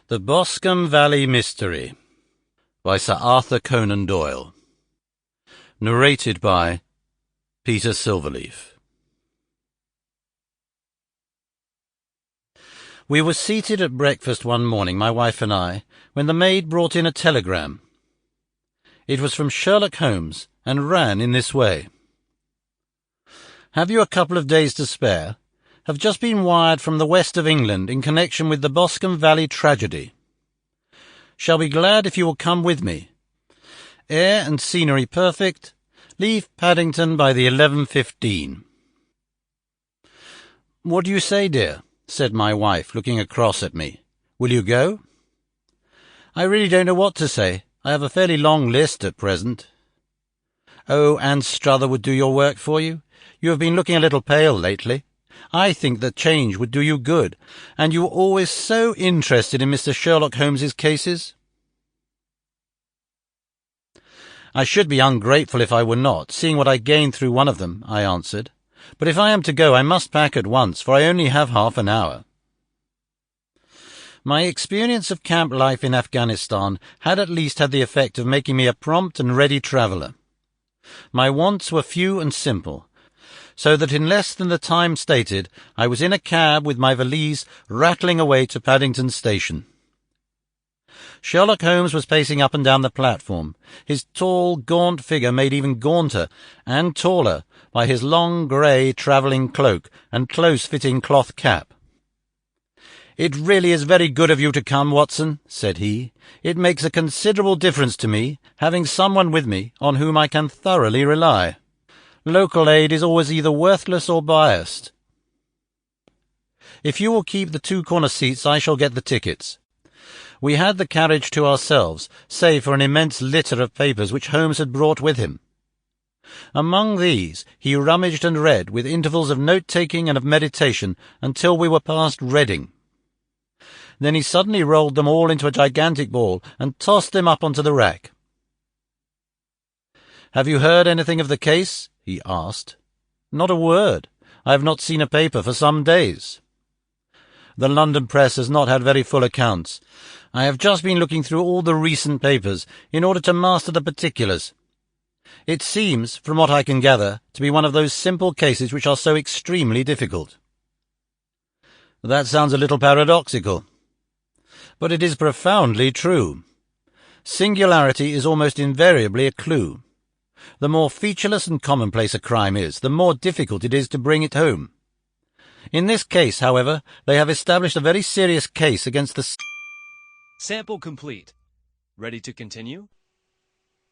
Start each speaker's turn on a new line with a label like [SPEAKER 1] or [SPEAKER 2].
[SPEAKER 1] The Boscombe Valley Mystery by Sir Arthur Conan Doyle. Narrated by Peter Silverleaf. We were seated at breakfast one morning, my wife and I, when the maid brought in a telegram. It was from Sherlock Holmes, and ran in this way. "Have you a couple of days to spare? Have just been wired from the west of England in connection with the Boscombe Valley tragedy. Shall be glad if you will come with me. Air and scenery perfect. Leave Paddington by the 11:15. "What do you say, dear?" said my wife, looking across at me. "Will you go?" "I really don't know what to say. I have a fairly long list at present." "Oh, Anne Struther would do your work for you. You have been looking a little pale lately. I think that change would do you good, and you were always so interested in Mr. Sherlock Holmes's cases." "I should be ungrateful if I were not, seeing what I gained through one of them," I answered. "But if I am to go, I must pack at once, for I only have half an hour." My experience of camp life in Afghanistan had at least had the effect of making me a prompt and ready traveller. My wants were few and simple, so that in less than the time stated I was in a cab with my valise rattling away to Paddington Station. Sherlock Holmes was pacing up and down the platform, his tall, gaunt figure made even gaunter and taller by his long grey travelling cloak and close-fitting cloth cap. "It really is very good of you to come, Watson," said he. "It makes a considerable difference to me, having someone with me on whom I can thoroughly rely. Local aid is always either worthless or biased. If you will keep the two corner seats, I shall get the tickets." We had the carriage to ourselves, save for an immense litter of papers which Holmes had brought with him. Among these he rummaged and read, with intervals of note-taking and of meditation, until we were past Reading. Then he suddenly rolled them all into a gigantic ball and tossed them up onto the rack. "Have you heard anything of the case?" he asked. "Not a word. I have not seen a paper for some days. The London press has not had very full accounts. I have just been looking through all the recent papers in order to master the particulars. It seems, from what I can gather, to be one of those simple cases which are so extremely difficult." "That sounds a little paradoxical. But it is profoundly true. Singularity is almost invariably a clue. The more featureless and commonplace a crime is, the more difficult it is to bring it home. In this case, however, they have established a very serious case against the..."
[SPEAKER 2] Sample complete. Ready to continue?